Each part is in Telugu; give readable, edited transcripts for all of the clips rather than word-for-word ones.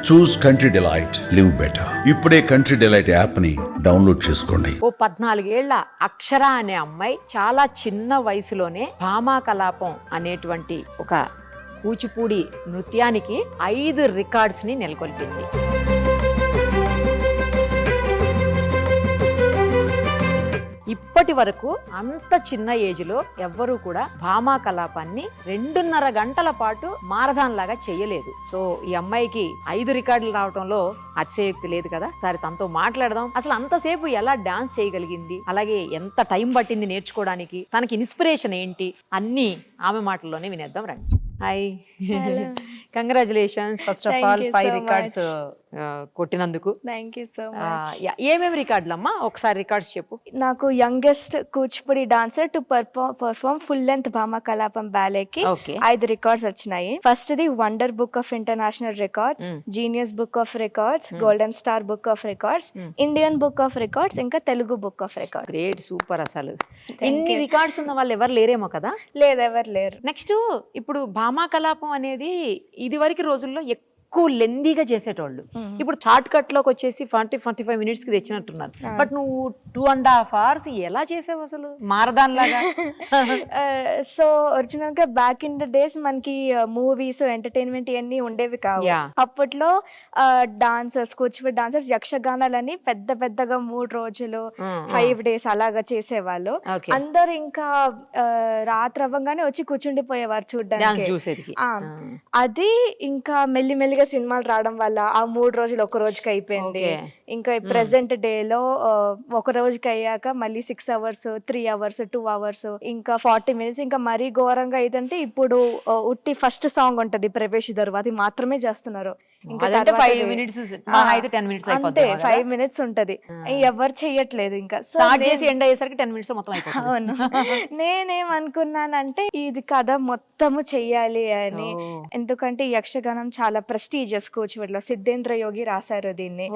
చూస్ కంట్రీ డిలైట్, లివ్ బెటర్. ఇప్పుడే కంట్రీ డిలైట్ యాప్ ని డౌన్లోడ్ చేసుకోండి. ఓ 14 ఏళ్ల అక్షర అనే అమ్మాయి చాలా చిన్న వయసులోనే భామా కలాపం అనేటువంటి ఒక కూచిపూడి నృత్యానికి 5 రికార్డ్స్ ని నెలకొల్పింది. ఇప్పటి వరకు అంత చిన్న ఏజ్ లో ఎవ్వరూ కూడా భామా కలాపాన్ని 2.5 గంటల పాటు మారథాన్ లాగా చేయలేదు. సో ఈ అమ్మాయికి 5 రికార్డులు రావడంలో అతిశయోక్తి లేదు కదా. సరే తనతో మాట్లాడదాం. అసలు అంతసేపు ఎలా డాన్స్ చేయగలిగింది, అలాగే ఎంత టైం పట్టింది నేర్చుకోవడానికి, తనకి ఇన్స్పిరేషన్ ఏంటి, అన్నీ ఆమె మాటల్లోనే వినేద్దాం రండి. Hi, congratulations first of all 5 records కొట్టినందుకు. Thank you so much. ఏమేమి రికార్డులు అమ్మా, ఒకసారి రికార్డ్స్ చెప్పు. నాకు youngest Kuchipudi dancer to perform full length Bhama Kalapam బ్యాలేకి 5 రికార్డ్స్ వచ్చినాయి. First the wonder book of international records, genius book of records, golden star book of records, Indian book of records, ఇంకా Telugu book of records. Great, super. అసలు ఇన్ని రికార్డ్స్ ఉన్న వాళ్ళు ఎవరు లేరేమో కదా. లేదు, ఎవరు లేరు. నెక్స్ట్ ఇప్పుడు భామా కలాపం అనేది ఇది వరకు రోజుల్లో ఎక్కువ లెందీగా చేసేటోళ్ళు. ఇప్పుడు షార్ట్ కట్ లోకి వచ్చేసి 40-45 మినిట్స్ కి తెచ్చినట్టున్నారు. బట్ నువ్వు 2.5 hours ఎలా చేసావు అసలు మారదాన్ లాగా? సో ఒరిజినల్ గా బ్యాక్ ఇన్ ద డేస్ మనకి మూవీస్ ఎంటర్టైన్మెంట్ ఇవన్నీ ఉండేవి కావు. అప్పట్లో డాన్సర్స్, కూచిపూడి డాన్సర్స్ యక్షగానాలని పెద్ద పెద్దగా 3 రోజులు 5 days అలాగా చేసేవాళ్ళు. అందరు ఇంకా రాత్రి అవ్వగానే వచ్చి కూర్చుండిపోయేవారు చూడ్డానికి. అది ఇంకా మెల్లిమెల్లిగా సినిమాలు రావడం వల్ల ఆ 3 రోజులు ఒక రోజుకి అయిపోయింది. ఇంకా ప్రెసెంట్ డే లో ఒక రోజుకి అయ్యాక మళ్ళీ 6 hours, 3 hours, 2 hours, ఇంకా 40 minutes. ఇంకా మరీ ఘోరంగా ఏంటంటే ఇప్పుడు ఉట్టి ఫస్ట్ సాంగ్ ఉంటది ప్రవేశ దర్వా, అది మాత్రమే చేస్తున్నారు. ఇంకా 5 minutes, 10 minutes అంతే, 5 minutes ఉంటది. ఎవరు చెయ్యట్లేదు. ఇంకా స్టార్ట్ చేసి ఎండ్ అయ్యేసరికి 10 minutes మొత్తం అయిపోతుంది. అవును. నేనేమనుకున్నానంటే ఇది కథ మొత్తము చెయ్యాలి అని. ఎందుకంటే యక్షగానం చాలా ప్రెస్టీజియస్. కూచిపూడిలో సిద్ధేంద్ర యోగి రాశారు దీన్ని.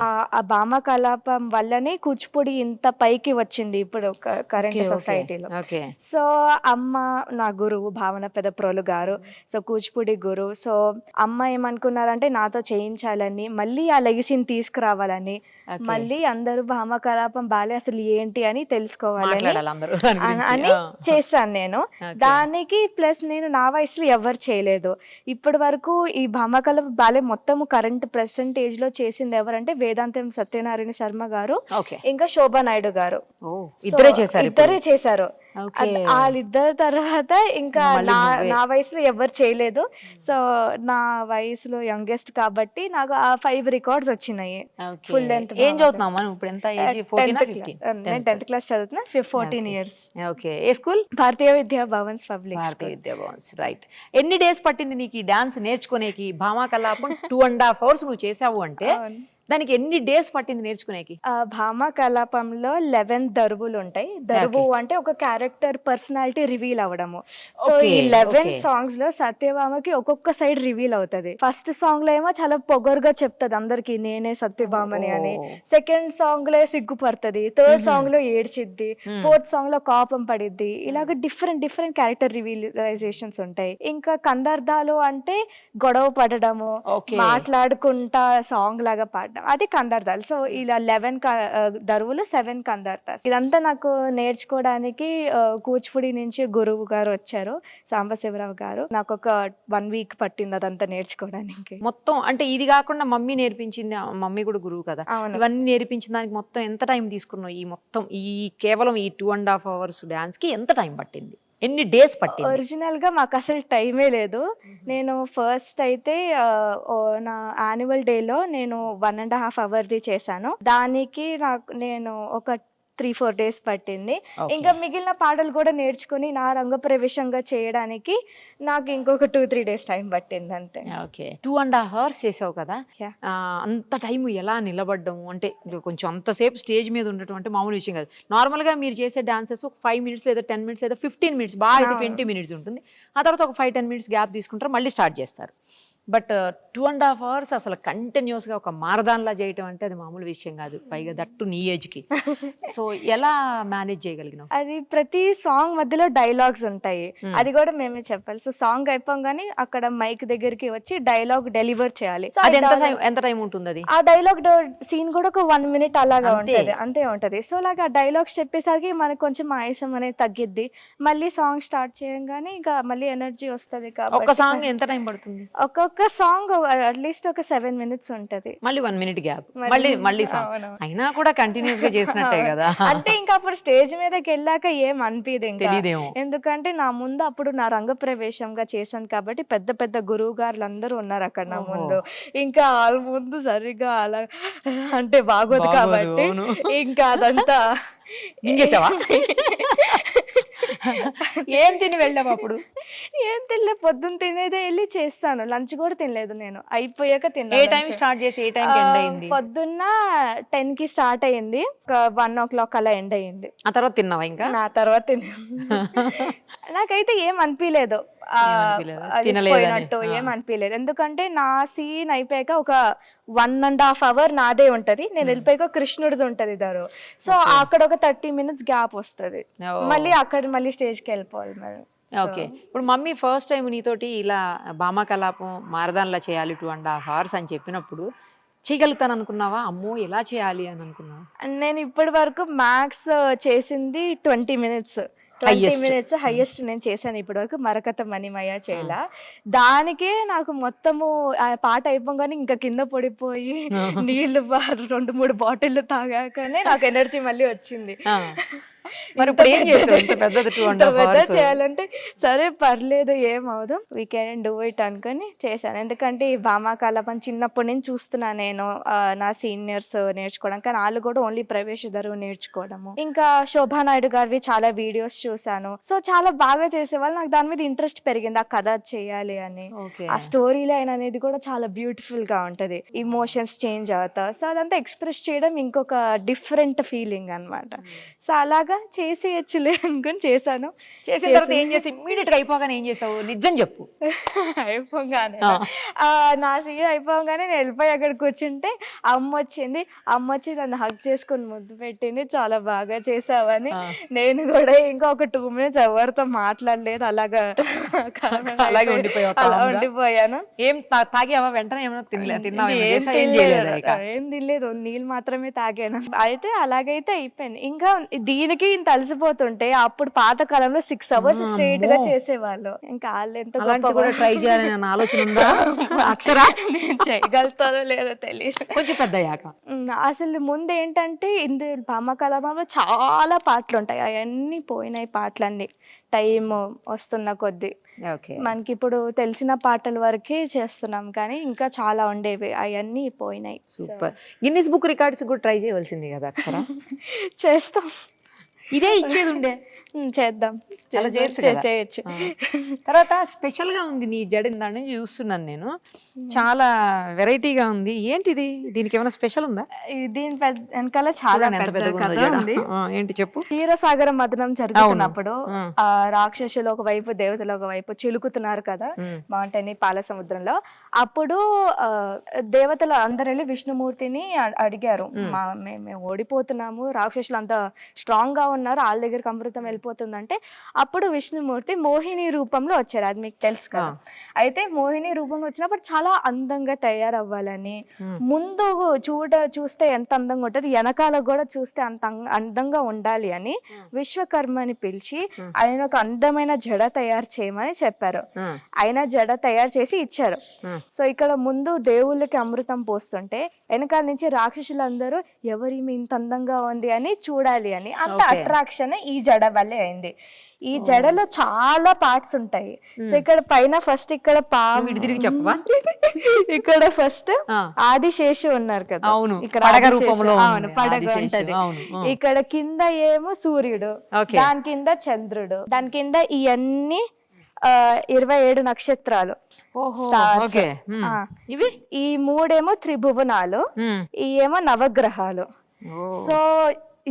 ఆ భామా కలాపం వల్లనే కూచిపూడి ఇంత పైకి వచ్చింది ఇప్పుడు కరెంట్ సొసైటీలో. సో అమ్మ నా గురువు భావన పెదప్రోలు గారు, సో కూచిపూడి గురువు. సో అమ్మ ఏమనుకున్నారంటే నాతో చేయించాలని, మళ్ళీ ఆ లెగసీని తీసుకురావాలని, మళ్ళీ అందరూ భామా కలాపం బాలే అసలు ఏంటి అని తెలుసుకోవాలని అని చేశాను నేను. దానికి ప్లస్ నేను నా వయసులో ఎవరు చేయలేదు ఇప్పటి వరకు. ఈ భామా కలాపం బాలే మొత్తము కరెంట్ ప్రెసెంట్ ఏజ్ లో చేసింది ఎవరంటే వేదాంతం సత్యనారాయణ శర్మ గారు, ఇంకా శోభా నాయుడు గారు. ఇద్దరే చేశారు. వాళ్ళిద్దరి తర్వాత ఇంకా నా వయసులో ఎవరు చేయలేదు. సో నా వయసులో యంగెస్ట్ కాబట్టి నాకు ఆ 5 రికార్డ్స్ వచ్చినాయి. Full length. ఏం చదువుతున్నావు మనం ఇప్పుడు? ఎంత ఏజ్? నేను 10th క్లాస్ చదువుతున్నా. 14 years. ఓకే. ఏ స్కూల్? భారతీయ విద్యా భవన్స్ పబ్లిక్. భారతీయ విద్యా భవన్స్, రైట్. ఎన్ని డేస్ పట్టింది నీకు ఈ డాన్స్ నేర్చుకునేకి? భామా కలాపం 2.5 hours నువ్వు చేసావు అంటే దానికి ఎన్ని డేస్ పట్టింది నేర్చుకునేకి? భామా కలాపంలో 11 దరువులు ఉంటాయి. దరువు అంటే ఒక క్యారెక్టర్ పర్సనాలిటీ రివీల్ అవ్వడము. సో ఈ 11 సాంగ్స్ లో సత్యభామకి ఒక్కొక్క సైడ్ రివీల్ అవుతుంది. ఫస్ట్ సాంగ్ లో ఏమో చాలా పొగరుగా చెప్తుంది అందరికి నేనే సత్యభామని అని. సెకండ్ సాంగ్ లో సిగ్గుపడుతుంది, థర్డ్ సాంగ్ లో ఏడ్చిద్ది, ఫోర్త్ సాంగ్ లో కోపం పడిద్ది. ఇలాగ డిఫరెంట్ క్యారెక్టర్ రివీలైజేషన్స్ ఉంటాయి. ఇంకా కందర్దాలు అంటే గొడవ పడడము, మాట్లాడుకుంటా సాంగ్ లాగా పాడడం, అది కందర్దాల్. సో ఇలా 11 దరువులు, 7 కందర్దాస్. ఇదంతా నాకు నేర్చుకోవడానికి కూచిపూడి నుంచి గురువు గారు వచ్చారు, సాంబశివరావు గారు. నాకు ఒక 1 week పట్టింది అదంతా నేర్చుకోవడానికి. మొత్తం అంటే ఇది కాకుండా మమ్మీ నేర్పించింది, మమ్మీ కూడా గురువు కదా, ఇవన్నీ నేర్పించిన దానికి మొత్తం ఎంత టైం తీసుకున్నావు? ఈ మొత్తం కేవలం ఈ 2.5 hours డాన్స్ కి ఎంత టైం పట్టింది? ఎన్ని డేస్ పట్టింది? ఒరిజినల్ గా మాకు అసలు టైమే లేదు. నేను ఫస్ట్ అయితే నా యాన్యువల్ డే లో నేను 1.5 hour చేశాను. దానికి నేను ఒక 3-4 days పట్టింది. ఇంకా మిగిలిన పాటలు కూడా నేర్చుకుని నా రంగ ప్రవేశంగా చేయడానికి నాకు ఇంకొక 2-3 days టైం పట్టింది అంతే. ఓకే. 2.5 hours చేసావు కదా, అంత టైం ఎలా నిలబడ్డము అంటే కొంచెం అంతసేపు స్టేజ్ మీద ఉండటం అంటే మామూలు విషయం కాదు. నార్మల్ గా మీరు చేసే డాన్సెస్ 5 minutes లేదా 10 minutes లేదా 15 minutes, బాగా అయితే 20 minutes ఉంటుంది. ఆ తర్వాత ఒక 5-10 minutes గ్యాప్ తీసుకుంటారు, మళ్ళీ స్టార్ట్ చేస్తారు. బట్ 2.5 hours అసలు కంటిన్యూస్ గా ఒక మారదాన్లా చేయటం అంటే అది మామూలు విషయం కాదు, పైగా దట్టు నీ ఏజ్ కి. సో ఎలా మేనేజ్ చేయగలిగినావు? అది ప్రతి సాంగ్ మధ్యలో డైలాగ్స్ ఉంటాయి, అది కూడా మేమే చెప్పాలి. సో సాంగ్ అయిపోగానే అక్కడ మైక్ దగ్గరికి వచ్చి డైలాగ్ డెలివర్ చేయాలి. So, అది ఎంత టైం ఉంటుంది అది? ఆ డైలాగ్ సీన్ కూడా ఒక 1 minute అలాగా ఉంటది, అంతే ఉంటది. సో అలాగా డైలాగ్స్ చెప్పేసరికి మనకు కొంచెం ఆయాసం అనేది తగ్గిద్ది. మళ్ళీ సాంగ్ స్టార్ట్ చేయగానే ఇంకా మళ్ళీ ఎనర్జీ వస్తది. ఒక సాంగ్ ఎంత టైం పడుతుంది? ఒక్కొక్క సాంగ్ అట్లీస్ట్ ఒక 7 minutes ఉంటది. మళ్ళీ 1 minute గ్యాప్, మళ్ళీ సాంగ్. అయినా కూడా కంటిన్యూస్ గా చేసినట్టే కదా. అంటే ఇంకా అప్పుడు స్టేజ్ మీదకి వెళ్ళాక ఏం అనిపిదు ఇంకా, తెలీదేమో. ఎందుకంటే నా ముందు అప్పుడు నా రంగ ప్రవేశంగా చేశాను కాబట్టి పెద్ద పెద్ద గురువు గారులు అందరూ ఉన్నారు అక్కడ నా ముందు. ఇంకా వాళ్ళ ముందు సరిగ్గా అలా అంటే బాగోదు కాబట్టి ఇంకా అదంతా మింగేసావా? ఏం తిని వెళ్ళావు అప్పుడు? ఏం తినలేదు, పొద్దున్న తినేదే వెళ్ళి చేస్తాను. లంచ్ కూడా తినలేదు నేను, అయిపోయాక ఏ తిన్నాను. టైం స్టార్ట్ చేసి ఏ టైం ఎండ్ అయింది? పొద్దున్న 10 కి స్టార్ట్ అయింది, ఒక 1 o'clock అలా ఎండ్ అయింది. ఆ తర్వాత తిన్నావా? ఇంకా నా తర్వాత నాకైతే ఏం అనిపించలేదు, ఏం అనిపించలేదు. ఎందుకంటే నా సీన్ అయిపోయాక ఒక 1.5 hour నాదే ఉంటది, నేను వెళ్ళిపోయాక కృష్ణుడిది ఉంటది దారు. సో అక్కడ ఒక 30 minutes గ్యాప్ వస్తుంది, మళ్ళీ అక్కడ మళ్ళీ స్టేజ్కి వెళ్ళిపోవాలి మరి. ఓకే, ఇప్పుడు మమ్మీ ఫస్ట్ టైం నీతోటి ఇలా భామా కలాపం మారదాన్లా చేయాలి 2.5 hours అని చెప్పినప్పుడు చేయగలుగుతాను అనుకున్నావా? అమ్మో ఎలా చేయాలి అని అనుకున్నావా? నేను ఇప్పటి వరకు మ్యాక్స్ చేసింది 20 minutes. 20 minutes హైయెస్ట్ నేను చేశాను ఇప్పటి వరకు. మరకత మణిమయ చేయాల, దానికే నాకు మొత్తము ఆ పాట అయిపోగానే ఇంకా కింద పడిపోయి నీళ్లు 2-3 బాటిల్ తాగాకనే నాకు ఎనర్జీ మళ్ళీ వచ్చింది. మరి ఇప్పుడు ఏం చేసావు? ఇంత పెద్దది 2.5 hours చేయాలంటే సరే పర్లేదు ఏమవుదు, వీ కెన్ డూ ఇట్ అనుకొని చేశాను. ఎందుకంటే ఈ భామా కలాపం చిన్నప్పటి నుంచి చూస్తున్నా నేను, నా సీనియర్స్ నేర్చుకోవడం, కానీ వాళ్ళు కూడా ఓన్లీ ప్రవేశ ధరువు నేర్చుకోవడము. ఇంకా శోభానాయుడు గారివి చాలా వీడియోస్ చూసాను. సో చాలా బాగా చేసేవాళ్ళు, నాకు దాని మీద ఇంట్రెస్ట్ పెరిగింది, ఆ కథ చేయాలి అని. ఆ స్టోరీ లైన్ అనేది కూడా చాలా బ్యూటిఫుల్ గా ఉంటది, ఇమోషన్స్ చేంజ్ అవుతా. సో అదంతా ఎక్స్ప్రెస్ చేయడం ఇంకొక డిఫరెంట్ ఫీలింగ్ అన్నమాట. సో అలాగా చేసేయచ్చులే అనుకుని చేశాను. చేసిన తర్వాత ఏం చేసి ఇమ్మీడియట్ గా అయిపోగానే ఏం చేసావు? నిజం చెప్పు. అయిపోగానే నా సీన్ అయిపోగానే నేను వెళ్ళిపోయి అక్కడ కూర్చుంటే అమ్మ వచ్చి నన్ను హగ్ చేసుకుని ముద్దు పెట్టింది, చాలా బాగా చేసావని. నేను కూడా ఇంకా ఒక 2 minutes ఎవరితో మాట్లాడలేదు, అలాగా అలాగే ఉండిపోయాను. ఏం తాగావా? వెంటనే ఏమైనా తిన్నావా? ఏం తినలేదు, నీళ్ళు మాత్రమే తాగాను. అయితే అలాగైతే అయిపోయింది. ఇంకా దీనికి ఇంత అలసిపోతుంటే అప్పుడు పాత కాలంలో 6 hours స్ట్రైట్ గా చేసేవాళ్ళు. ఇంకా వాళ్ళు ఎంత ట్రై చేయాలని ఆలోచన ఉందా? అక్షరా చేయగలుగుతారో లేదో తెలియదు, కొంచెం పెద్ద అయ్యాక. అసలు ముందు ఏంటంటే భామా కలాపంలో చాలా పాటలు ఉంటాయి, అవన్నీ పోయినాయి పాటలన్నీ టైం వస్తున్న కొద్దీ. మనకి ఇప్పుడు తెలిసిన పాటల వరకే చేస్తున్నాం, కానీ ఇంకా చాలా ఉండేవి, అవన్నీ పోయినాయి. సూపర్. గిన్నిస్ బుక్ రికార్డ్స్ కూడా ట్రై చేయవలసింది కదా అక్షరా. చేస్తాం, ఇదే ఇచ్చేది ఉండే, చేద్దాం, చేయొచ్చు. తర్వాత స్పెషల్ గా ఉంది నీ జడ, దాని నుంచి చూస్తున్నాను నేను, చాలా వెరైటీగా ఉంది. ఏంటిది? దీనికి ఏమైనా స్పెషల్ ఉందా? దీని వెనకాల చాలా కథ ఉంది. ఏంటి చెప్పు. క్షీరసాగర మదనం జరుగుతున్నప్పుడు రాక్షసులు ఒకవైపు, దేవతలు ఒకవైపు చిలుకుతున్నారు కదా మౌంటైన్ పాల సముద్రంలో. అప్పుడు దేవతలు అందరు వెళ్ళి విష్ణుమూర్తిని అడిగారు, మేము ఓడిపోతున్నాము, రాక్షసులు అంత స్ట్రాంగ్ గా ఉన్నారు, వాళ్ళ దగ్గరికి అమృతం వెళ్ళిపోతుందంటే అప్పుడు విష్ణుమూర్తి మోహిని రూపంలో వచ్చారు, అది మీకు తెలుసు కదా. అయితే మోహిని రూపంలో వచ్చినప్పుడు చాలా అందంగా తయారవ్వాలని, ముందు చూస్తే ఎంత అందంగా ఉంటుంది, వెనకాల కూడా చూస్తే అంత అందంగా ఉండాలి అని విశ్వకర్మని పిలిచి ఆయన ఒక అందమైన జడ తయారు చేయమని చెప్పారు. ఆయన జడ తయారు చేసి ఇచ్చారు. సో ఇక్కడ ముందు దేవుళ్ళకి అమృతం పోస్తుంటే వెనకాల నుంచి రాక్షసులందరూ ఎవరి ఇంత అందంగా ఉంది అని చూడాలి అని, అంత అట్రాక్షన్ ఈ జడ వల్లే అయింది. ఈ జడలో చాలా పార్ట్స్ ఉంటాయి. సో ఇక్కడ పైన ఫస్ట్ ఇక్కడ చెప్పవా, ఇక్కడ ఫస్ట్ ఆదిశేషు ఉన్నారు కదా, ఇక్కడ పడగ ఉంటది. ఇక్కడ కింద ఏమో సూర్యుడు, దాని కింద చంద్రుడు, దాని కింద ఇవన్నీ 27 నక్షత్రాలు, స్టార్స్. ఇవి ఈ 3 త్రిభువనాలు, ఈ ఏమో నవగ్రహాలు. సో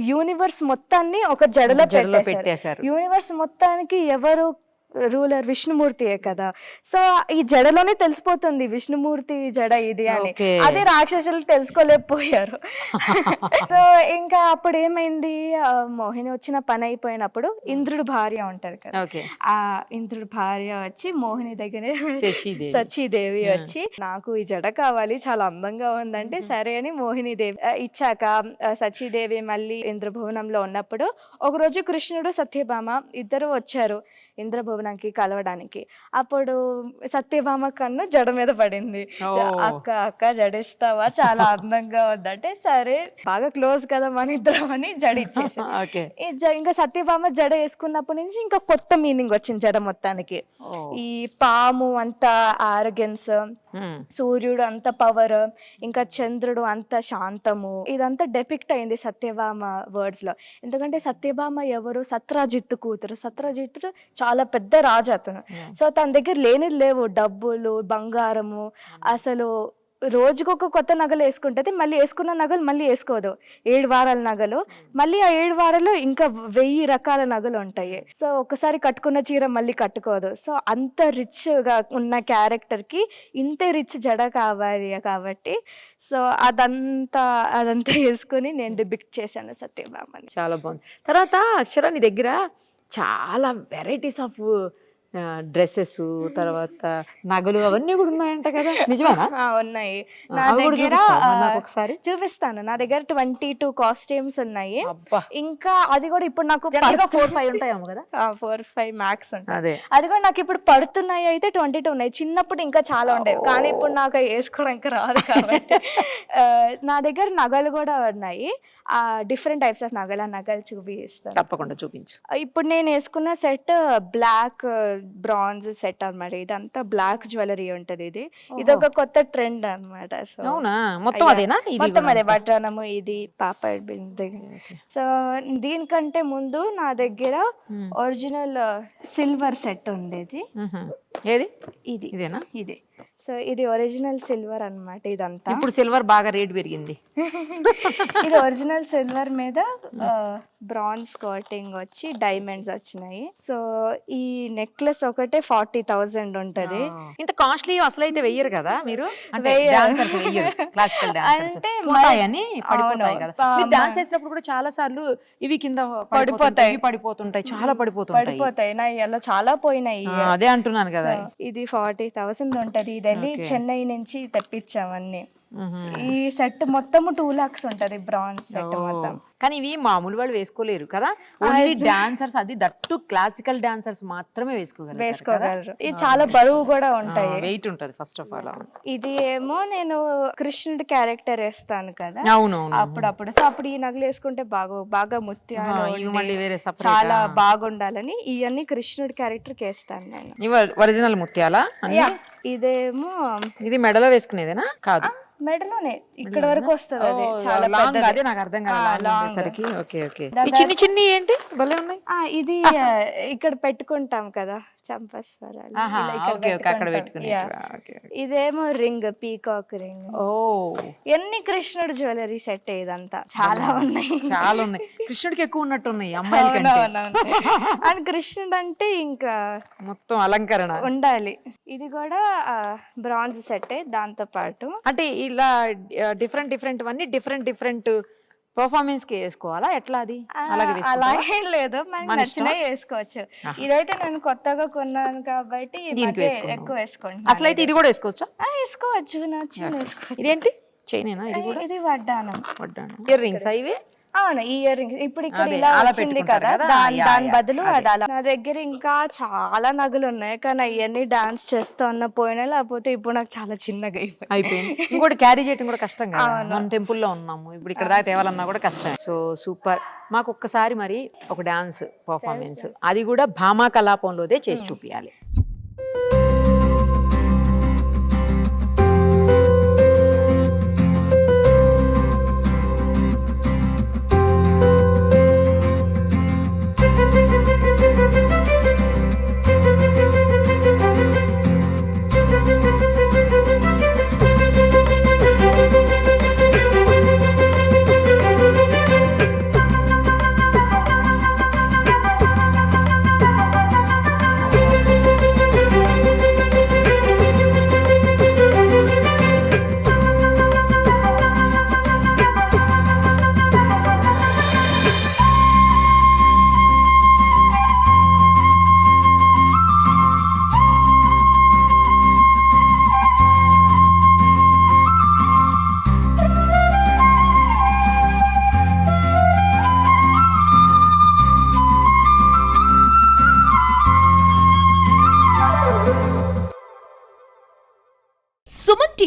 యూనివర్స్ మొత్తాన్ని ఒక జడలో పెట్టేశారు. యూనివర్స్ మొత్తానికి ఎవరు రూలర్ విష్ణుమూర్తియే కదా, సో ఈ జడలోనే తెలిసిపోతుంది విష్ణుమూర్తి జడ ఇది అని. అదే రాక్షసులు తెలుసుకోలేకపోయారు. సో ఇంకా అప్పుడు ఏమైంది, మోహిని వచ్చిన పని అయిపోయినప్పుడు ఇంద్రుడు భార్య ఉంటారు కదా, ఆ ఇంద్రుడు భార్య వచ్చి మోహిని దగ్గర సచీదేవి వచ్చి నాకు ఈ జడ కావాలి చాలా అందంగా ఉందంటే సరే అని మోహిని దేవి ఇచ్చాక సచీదేవి మళ్ళీ ఇంద్రభువనంలో ఉన్నప్పుడు ఒకరోజు కృష్ణుడు సత్యభామ ఇద్దరు వచ్చారు ఇంద్రభువనానికి కలవడానికి. అప్పుడు సత్యభామ కన్ను జడ మీద పడింది. అక్క అక్క జడిస్తావా చాలా అందంగా ఉందంటే సరే బాగా క్లోజ్ కదా మన ఇద్దరం అని జడ ఇచ్చేసి ఇంకా సత్యభామ జడ వేసుకున్నప్పటి నుంచి ఇంకా కొత్త మీనింగ్ వచ్చింది జడ మొత్తానికి. ఈ పాము అంత ఆరోగెన్స్, సూర్యుడు అంత పవర్, ఇంకా చంద్రుడు అంత శాంతము, ఇదంతా డెపిక్ట్ అయింది సత్యభామ వర్డ్స్ లో. ఎందుకంటే సత్యభామ ఎవరు, సత్రాజిత్తు కూతురు. సత్రాజిత్తుడు చాలా పెద్ద రాజు అతను. సో తన దగ్గర లేనిది లేవు, డబ్బులు బంగారము, అసలు రోజుకొక కొత్త నగలు వేసుకుంటది, మళ్ళీ వేసుకున్న నగలు మళ్ళీ వేసుకోదు. 7 వారాల నగలు, మళ్ళీ ఆ 7 వారాలు ఇంకా 1000 రకాల నగలు ఉంటాయి. సో ఒకసారి కట్టుకున్న చీర మళ్ళీ కట్టుకోదు. సో అంత రిచ్ గా ఉన్న క్యారెక్టర్ కి ఇంతే రిచ్ జడ కావాలి కాబట్టి సో అదంతా వేసుకుని నేను డిపిక్ట్ చేశాను సత్యభామని. చాలా బాగుంది. తర్వాత అక్షర నీ దగ్గర చాలా వెరైటీస్ ఆఫ్ డ్రెస్సెస్, తర్వాత నగలు అవన్నీ కూడా ఉన్నాయంట కదా, నిజమేనా? ఉన్నాయి నా దగ్గర, ఒకసారి చూపిస్తాను. నా దగ్గర 22 కాస్ట్యూమ్స్ ఉన్నాయి. ఇంకా అది కూడా ఇప్పుడు నాకు 4-5 ఉంటాయేమో కదా, 4-5 మ్యాక్స్ ఉంటాయి. అది కూడా నాకు ఇప్పుడు పడుతున్నాయి అయితే 22 ఉన్నాయి. చిన్నప్పుడు ఇంకా చాలా ఉండేవి కానీ ఇప్పుడు నాకు వేసుకోవడానికి రాదు కాబట్టి నా దగ్గర నగలు కూడా ఉన్నాయి. డిఫరెంట్ టైప్స్ ఆఫ్ నగలు చూపిస్తాను. తప్పకుండా చూపించు. ఇప్పుడు నేను వేసుకున్న సెట్ బ్లాక్ బ్రాంజ్ సెట్ అన్నమాట. ఇదంతా బ్లాక్ జ్యువెలరీ ఉంటది. ఇది ఒక కొత్త ట్రెండ్ అన్నమాట. సో మొత్తం అదే బట్రానము, ఇది పాపడ్ బిందె. సో దీనికంటే ముందు నా దగ్గర ఒరిజినల్ సిల్వర్ సెట్ ఉండేది. ఏది? ఇదేనా? ఇది. సో ఇది ఒరిజినల్ సిల్వర్ అన్నమాట. ఇదంతా ఇప్పుడు సిల్వర్ బాగా రేట్ పెరిగింది. ఇది ఒరిజినల్ సిల్వర్ మీద బ్రాంజ్ కోటింగ్ వచ్చి డైమండ్స్ వచ్చినాయి. సో ఈ నెక్లెస్ ఒకటే 40,000 ఉంటది. ఇంత కాస్ట్లీ అసలు అయితే వెయ్యరు కదా మీరు, అంటే క్లాసికల్ డాన్స్ చేసినప్పుడు కూడా చాలా సార్లు ఇవి కింద పడిపోతుంటాయి, చాలా పడిపోతుంటాయి. నా ఇలా చాలా పోయినాయి. అదే అంటున్నాను కదా. ఇది 40,000 ఉంటది. ఇది చెన్నై నుంచి తెప్పించామన్నీ. ఈ సెట్ మొత్తం 2 lakhs ఉంటది బ్రాంజ్ సెట్ మొత్తం. కానీ ఇవి మామూలు వాళ్ళు వేసుకోలేరు కదా, ఓన్లీ డాన్సర్స్, అది దట్టు క్లాసికల్ డాన్సర్స్ మాత్రమే వేసుకోగలరు. ఇది చాలా బరువు కూడా ఉంటాయి, వెయిట్ ఉంటది ఫస్ట్ ఆఫ్ ఆల్. ఇది ఏమో నేను కృష్ణుడి క్యారెక్టర్ వేస్తాను కదా అప్పుడప్పుడు. సో అప్పుడు ఈ నగలు వేసుకుంటే బాగా ముత్యాలు చాలా బాగుండాలని ఇవన్నీ కృష్ణుడి క్యారెక్టర్ కి వేస్తాను నేను. ఒరిజినల్ ముత్యాలా? ఇదేమో ఇది మెడలో వేసుకునేదేనా? కాదు, మెడలోనే ఇక్కడ వరకు వస్తుంది. అది చాలా అదే నాకు అర్థం కాదు. చిన్ని చిన్ని ఏంటి భలే ఉన్నాయి. ఇది ఇక్కడ పెట్టుకుంటాం కదా చంపస్వరాలు, ఇదేమో రింగ్, పీకాక్ రింగ్. ఎన్ని కృష్ణుడు జ్యువెలరీ సెట్. ఇదంతా చాలా ఉన్నాయి. కృష్ణుడికి ఎక్కువ ఉన్నట్టు ఉన్నాయి అమ్మాయిలు. అండ్ కృష్ణుడు అంటే ఇంకా మొత్తం అలంకరణ ఉండాలి. ఇది కూడా బ్రాంజ్ సెట్. దాంతో పాటు అంటే ఇలా డిఫరెంట్ అన్ని డిఫరెంట్ పర్ఫార్మెన్స్ కి వేసుకోవాలా, ఎట్లా? అది అలాగే లేదు, మనకి నచ్చినవి వేసుకోవచ్చు. ఇదైతే నేను కొత్తగా కొన్నాను కాబట్టి ఎక్కువ వేసుకోండి. అసలు అయితే ఇది కూడా వేసుకోవచ్చా? వేసుకోవచ్చు, నచ్చిన వేసుకోవచ్చు. ఇదేంటి చైనేనా? ఇది వడ్డానం. ఇయర్ రింగ్స్ ఇవి? అవును, ఇయర్ రింగ్స్. ఇప్పుడు ఇక్కడ ఇలా వచ్చింది కదా, దాని బదులు అది అలా. నా దగ్గర ఇంకా చాలా నగలు ఉన్నాయి కానీ అవన్నీ డాన్స్ చేస్తా ఉన్న పోయినా, లేకపోతే ఇప్పుడు నాకు చాలా చిన్నగా అయిపోయింది. ఇంకోటి క్యారీ చేయడం కూడా కష్టం కదా, మనం టెంపుల్ లో ఉన్నాము, ఇప్పుడు ఇక్కడ దాకా తేవాలన్నా కూడా కష్టం. So super. మాకు ఒక్కసారి మరి ఒక డాన్స్ పర్ఫార్మెన్స్, అది కూడా భామా కలాపంలోదే చేసి చూపించాలి.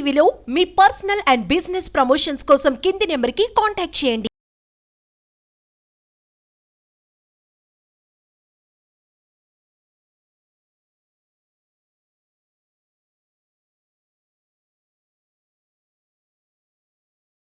టీవీలో మీ పర్సనల్ అండ్ బిజినెస్ ప్రమోషన్స్ కోసం కింది నెంబర్కి కాంటాక్ట్ చేయండి.